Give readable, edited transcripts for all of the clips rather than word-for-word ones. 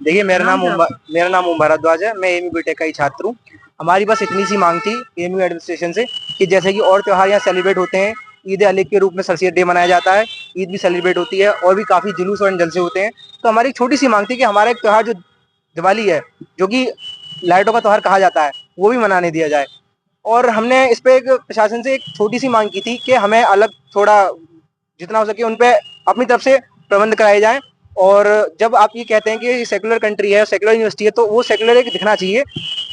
देखिए मेरा नाम ओम भारद्वाज है। मैं एएमयू बीटेक का ही छात्र हूँ। हमारी बस इतनी सी मांग थी एएमयू एडमिनिस्ट्रेशन से कि जैसे कि और त्योहार यहाँ सेलिब्रेट होते हैं, ईद अलीग के रूप में सर सैयद डे मनाया जाता है, ईद भी सेलिब्रेट होती है और भी काफी जुलूस और जलसे होते हैं। तो हमारी एक छोटी सी मांग थी कि हमारा एक त्योहार जो दिवाली है, जो कि लाइटों का त्योहार कहा जाता है, वो भी मनाने दिया जाए। और हमने इस पे एक प्रशासन से एक छोटी सी मांग की थी कि हमें अलग थोड़ा जितना हो सके उन पे अपनी तरफ से प्रबंध कराए जाएं। और जब आप ये कहते हैं कि सेकुलर कंट्री है, सेकुलर यूनिवर्सिटी है, तो वो सेकुलर एक दिखना चाहिए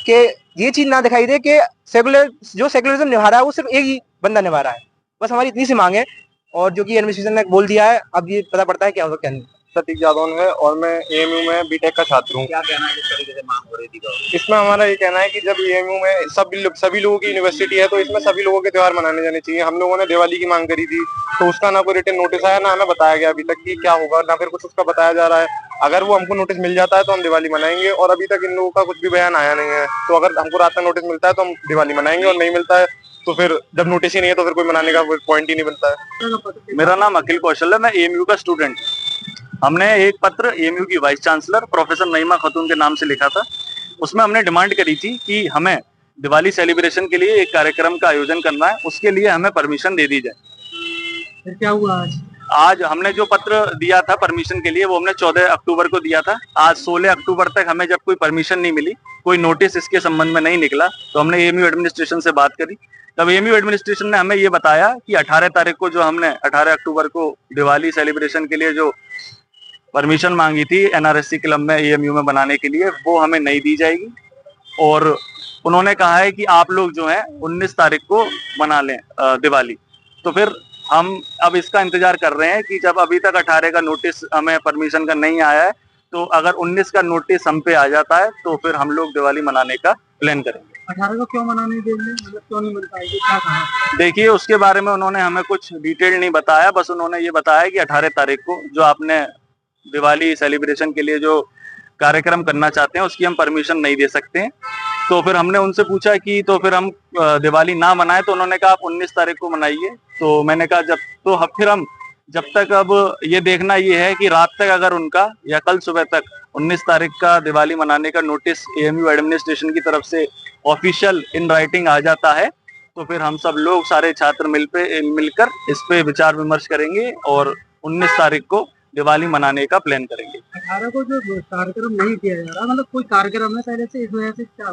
कि ये चीज ना दिखाई दे कि सेकुलर जो सेकुलरिज्म निभा रहा है वो सिर्फ एक ही बंदा निभा रहा है। बस हमारी इतनी सी मांग है और जो कि एडमिनिस्ट्रेशन ने बोल दिया है, अब ये पता पड़ता है क्या होगा क्या नहीं। प्रतीक जादौन है और मैं एएमयू में बीटेक का छात्र हूँ। क्या कहना है जिस तरीके से मांग हो रही थी? इसमें हमारा ये कहना है कि जब एएमयू में सभी लोगों की यूनिवर्सिटी है तो इसमें सभी लोगों के त्योहार मनाने जाने चाहिए। हम लोगों ने दिवाली की मांग करी थी तो उसका ना कोई रिटन नोटिस आया, ना हमें बताया गया अभी तक कि क्या होगा, ना फिर कुछ उसका बताया जा रहा है। अगर वो हमको नोटिस मिल जाता है तो हम दिवाली मनाएंगे और अभी तक इन लोगों का कुछ भी बयान आया नहीं है। तो अगर हमको रात में नोटिस मिलता है तो हम दिवाली मनाएंगे और नहीं मिलता है तो फिर जब नोटिस ही नहीं है तो फिर कोई मनाने का पॉइंट ही नहीं बनता है। मेरा नाम अखिल कौशल है, मैं एएमयू का स्टूडेंट। हमने एक पत्र एएमयू की वाइस चांसलर प्रोफेसर नईमा खातून के नाम से लिखा था। उसमें हमने डिमांड करी थी कि हमें दिवाली सेलिब्रेशन के लिए एक कार्यक्रम का आयोजन करना है, उसके लिए हमें परमिशन दे दी जाए। फिर क्या हुआ आज हमने जो पत्र दिया था परमिशन के लिए वो हमने 14 अक्टूबर को दिया था। आज 16 अक्टूबर तक हमें जब कोई परमिशन नहीं मिली, कोई नोटिस इसके संबंध में नहीं निकला, तो हमने एएमयू एडमिनिस्ट्रेशन से बात करी। तब एएमयू एडमिनिस्ट्रेशन ने हमें ये बताया कि 18 तारीख को जो हमने 18 अक्टूबर को दिवाली सेलिब्रेशन के लिए जो परमिशन मांगी थी एनआरएससी क्लब में एएमयू में बनाने के लिए, वो हमें नहीं दी जाएगी। और उन्होंने कहा है कि आप लोग जो है 19 तारीख को मना लें दिवाली। तो फिर हम अब इसका इंतजार कर रहे हैं कि जब अभी तक 18 का नोटिस हमें परमिशन का नहीं आया है, तो अगर 19 का नोटिस हम पे आ जाता है तो फिर हम लोग दिवाली मनाने का प्लान करेंगे। 18 को क्यों मनाने देंगे, मतलब क्यों नहीं मिल पाएगी, क्या कहा? देखिए उसके बारे में उन्होंने हमें कुछ डिटेल नहीं बताया, बस उन्होंने ये बताया कि 18 तारीख को जो आपने दिवाली सेलिब्रेशन के लिए जो कार्यक्रम करना चाहते हैं उसकी हम परमिशन नहीं दे सकते हैं। तो फिर हमने उनसे पूछा कि तो फिर हम दिवाली ना मनाए, तो उन्होंने कहा आप 19 तारीख को मनाइए। तो मैंने कहा फिर हम जब तक अब ये देखना ये है कि रात तक अगर उनका या कल सुबह तक 19 तारीख का दिवाली मनाने का नोटिस एएमयू एडमिनिस्ट्रेशन की तरफ से ऑफिशियल इन राइटिंग आ जाता है, तो फिर हम सब लोग सारे छात्र मिलकर इस पे विचार विमर्श करेंगे और 19 तारीख को दिवाली मनाने का प्लान करेंगे। 18 को जो कार्यक्रम नहीं किया जा रहा, मतलब कोई कार्यक्रम है पहले से, इस वजह से क्या?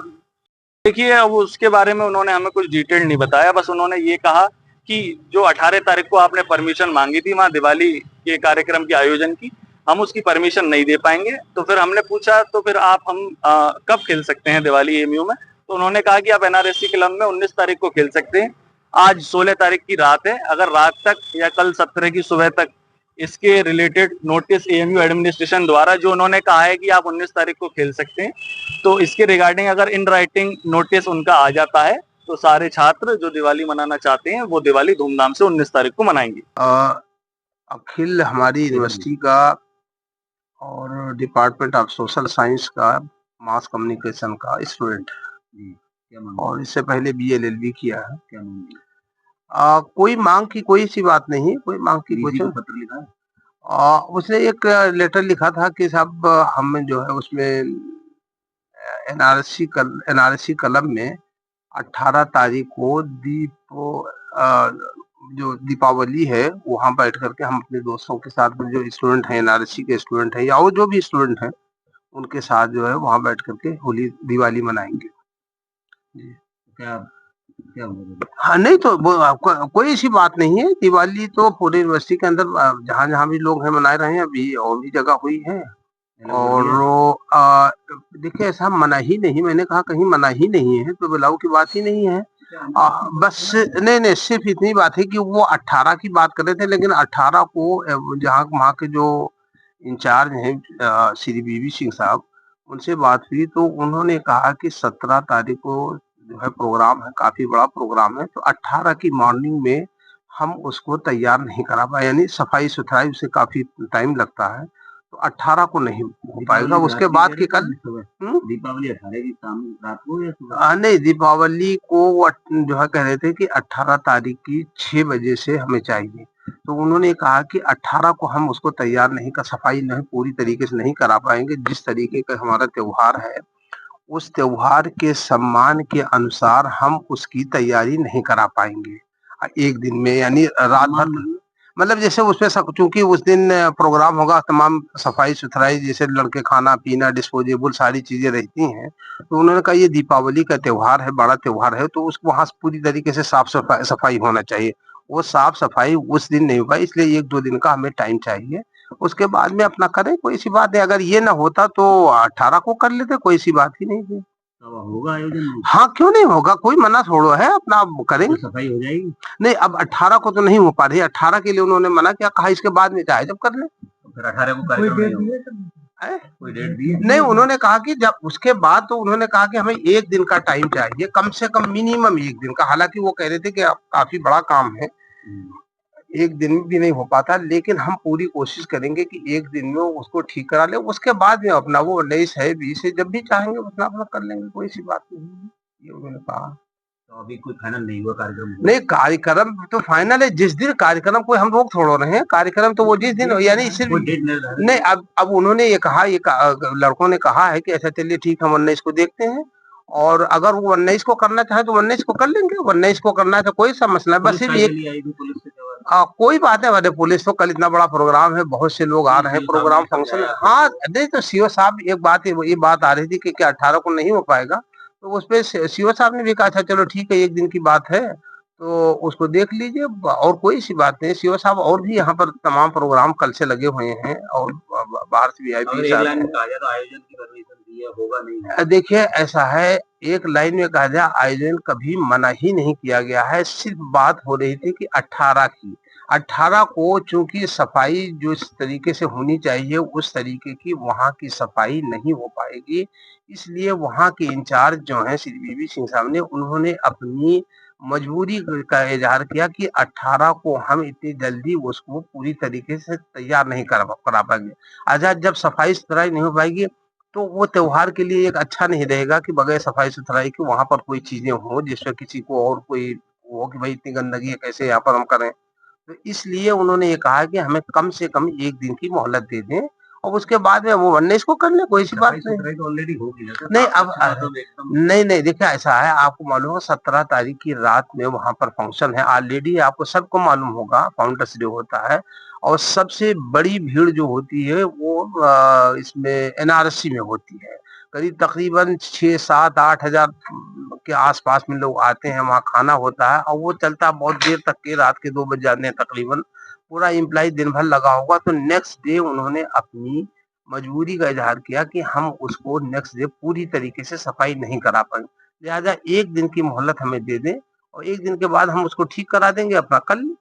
देखिए अब उसके बारे में उन्होंने हमें कुछ डिटेल नहीं बताया, बस उन्होंने ये कहा कि जो 18 तारीख को आपने परमिशन मांगी थी वहाँ दिवाली के कार्यक्रम के आयोजन की, हम उसकी परमिशन नहीं दे पाएंगे। तो फिर हमने पूछा तो फिर हम कब खेल सकते हैं दिवाली एएमयू में? तो उन्होंने कहा कि आप एनआरएससी क्लब में 19 तारीख को खेल सकते हैं। आज 16 तारीख की रात है, अगर रात तक या कल 17 की सुबह तक इसके रिलेटेड नोटिस एएमयू एडमिनिस्ट्रेशन द्वारा जो उन्होंने कहा है कि आप 19 तारीख को खेल सकते हैं, तो इसके रिगार्डिंग अगर इन राइटिंग नोटिस उनका आ जाता है तो सारे छात्र जो दिवाली मनाना चाहते हैं वो दिवाली धूमधाम से 19 तारीख को मनाएंगे। अखिल हमारी यूनिवर्सिटी का और डिपार्टमेंट ऑफ सोशल साइंस का मास कम्युनिकेशन का स्टूडेंट है और इससे पहले बीए एलएलबी किया है। कोई मांग की कोई सी बात नहीं, कोई मांग की कुछ पत्र लिखा है। उसने एक लेटर लिखा था कि साहब हम जो है उसमें एनआरएससी क्लब में 18 तारीख को जो दीपावली है वहां बैठ करके हम अपने दोस्तों के साथ में जो स्टूडेंट हैं, एनआरएससी के स्टूडेंट हैं या वो जो भी स्टूडेंट हैं उनके साथ जो है वहां बैठ करके होली दिवाली मनाएंगे। क्या हाँ नहीं तो कोई ऐसी बात नहीं है। दिवाली तो पूरे यूनिवर्सिटी के अंदर जहाँ जहाँ भी लोग हैं मना रहे हैं, अभी और भी जगह हुई है। और देखिए ऐसा मना ही नहीं, मैंने कहा कहीं मना ही नहीं है तो बुलाओ की बात ही नहीं है। बस नहीं सिर्फ इतनी बात है कि वो 18 की बात कर रहे थे, लेकिन 18 को जहाँ वहाँ के जो इंचार्ज हैं श्री बीबी सिंह साहब, उनसे बात हुई तो उन्होंने कहा कि 17 तारीख को जो है प्रोग्राम है, काफी बड़ा प्रोग्राम है, तो 18 की मॉर्निंग में हम उसको तैयार नहीं करा पाए, यानी सफाई सुथराई उसे काफी टाइम लगता है, तो 18 को नहीं हो पाएगा। उसके बाद की कल दीपावली 18 की शाम रात को या नहीं, दीपावली को वो जो है कह रहे थे कि 18 तारीख की 6 बजे से हमें चाहिए। तो उन्होंने कहा कि 18 को हम उसको तैयार नहीं कर, सफाई नहीं पूरी तरीके से नहीं करा पाएंगे। जिस तरीके का हमारा त्योहार है, उस त्योहार के सम्मान के अनुसार हम उसकी तैयारी नहीं करा पाएंगे एक दिन में, यानी रात भर। मतलब जैसे उसमें चूंकि उस दिन प्रोग्राम होगा, तमाम सफाई सुथराई, जैसे लड़के खाना पीना डिस्पोजेबल सारी चीजें रहती हैं, तो उन्होंने कहा ये दीपावली का त्योहार है, बड़ा त्योहार है, तो उसको वहां पूरी तरीके से साफ सफाई होना चाहिए। वो साफ सफाई उस दिन नहीं हुआ, इसलिए 1-2 दिन का हमें टाइम चाहिए। उसके बाद में अपना करें, कोई सी बात नहीं। अगर ये ना होता तो 18 को कर लेते, कोई सी बात ही नहीं थी। होगा आयोजन? हाँ, क्यों नहीं होगा, कोई मना थोड़ो है, अपना करेंगे। तो सफाई हो जाएगी? नहीं, अब 18 को तो नहीं हो पा रही, 18 के लिए उन्होंने मना किया, कहा इसके बाद में चाहे जब कर ले। तो फिर 18 को कार्यक्रम नहीं होगा? कोई डेट दी है? नहीं, उन्होंने कहा कि जब उसके बाद, तो उन्होंने कहा कि हमें 1 दिन का टाइम चाहिए, कम से कम मिनिमम 1 दिन का। हालांकि वो कह रहे थे कि काफी बड़ा काम है, 1 दिन भी नहीं हो पाता, लेकिन हम पूरी कोशिश करेंगे कि 1 दिन में उसको ठीक करा ले। उसके बाद में अपना वो 19 है 20 है, जब भी चाहेंगे उतना अपना कर लेंगे, कोई सी बात नहीं है, ये उन्होंने कहा। तो अभी कोई फाइनल नहीं हुआ कार्यक्रम? नहीं, कार्यक्रम तो फाइनल है। जिस दिन कार्यक्रम, कोई हम लोग थोड़ो रहे हैं, कार्यक्रम तो वो जिस दिन, यानी सिर्फ नहीं। अब उन्होंने ये कहा, लड़कों ने कहा है कि ऐसा चलिए ठीक, हम 19 को देखते हैं, और अगर वो 19 को करना चाहे तो 19 को कर लेंगे, 19 को करना है तो कोई समस्या नहीं। बस सिर्फ एक कोई बात है, पुलिस तो कल इतना बड़ा प्रोग्राम है, बहुत से लोग आ रहे हैं, प्रोग्राम फंक्शन। हाँ, नहीं तो सीओ साहब, एक बात ये बात आ रही थी कि 18 को नहीं हो पाएगा, तो उस पे सीओ साहब ने भी कहा था चलो ठीक है, 1 दिन की बात है, तो उसको देख लीजिए, और कोई सी बात नहीं। सीओ साहब और भी यहाँ पर तमाम प्रोग्राम कल से लगे हुए हैं, और बाहर से वीआईपी आयोजन की परमिशन दी है, होगा नहीं? देखिए, ऐसा है, एक लाइन में कहा जाए, आयोजन कभी मना ही नहीं किया गया है, सिर्फ बात हो रही थी कि 18 की। 18 को चूंकि सफाई जो इस तरीके से होनी चाहिए, उस तरीके की वहां की सफाई नहीं हो पाएगी, इसलिए वहां के इंचार्ज जो हैं श्री बीबी सिंह साहब ने, उन्होंने अपनी मजबूरी का इजहार किया कि 18 को हम इतनी जल्दी उसको पूरी तरीके से तैयार नहीं करा पाएंगे। अच्छा, जब सफाई सुथराई नहीं हो पाएगी, तो वो त्योहार के लिए एक अच्छा नहीं रहेगा कि बगैर सफाई सुथराई के वहां पर कोई चीजें हो जिससे किसी को और कोई हो कि भाई इतनी गंदगी है, कैसे यहाँ पर हम करें। तो इसलिए उन्होंने ये कहा कि हमें कम से कम 1 दिन की मोहलत दे दें, और उसके बाद में वो 19 को कर ले, कोई सी बात नहीं। ऑलरेडी होगी नहीं, अब नहीं नहीं, देखिए ऐसा है, आपको मालूम है 17 तारीख की रात में वहां पर फंक्शन है ऑलरेडी, आपको सबको मालूम होगा, फाउंडर्स डे होता है, और सबसे बड़ी भीड़ जो होती है वो इसमें एनआरसी में होती है। करीब तकरीबन 6-7-8 हजार के आसपास में लोग आते हैं, वहाँ खाना होता है, और वो चलता है बहुत देर तक के, रात के 2 बज जाते हैं तकरीबन। पूरा एम्प्लॉय दिन भर लगा होगा। तो नेक्स्ट डे उन्होंने अपनी मजबूरी का इजहार किया कि हम उसको नेक्स्ट डे पूरी तरीके से सफाई नहीं करा पाएंगे, लिहाजा 1 दिन की मोहलत हमें दे दें, और 1 दिन के बाद हम उसको ठीक करा देंगे, अपना कर लें।